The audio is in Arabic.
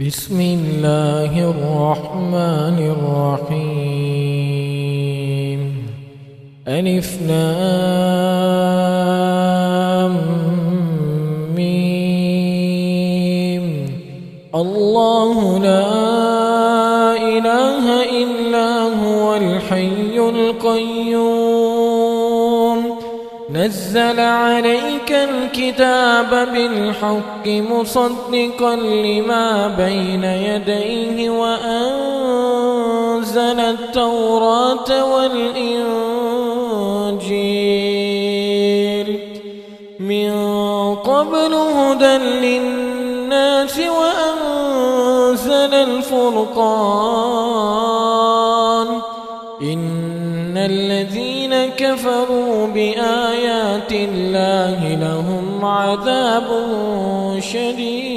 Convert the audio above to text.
بسم الله الرحمن الرحيم. ألف لام ميم. الله لا إله إلا هو الحي القيوم. نزل عليك الكتاب بالحق مصدقا لما بين يديه وأنزل التوراة والإنجيل من قبل هدى للناس وأنزل الفرقان. إن الذين كفروا بآيات الله لهم عذاب شديد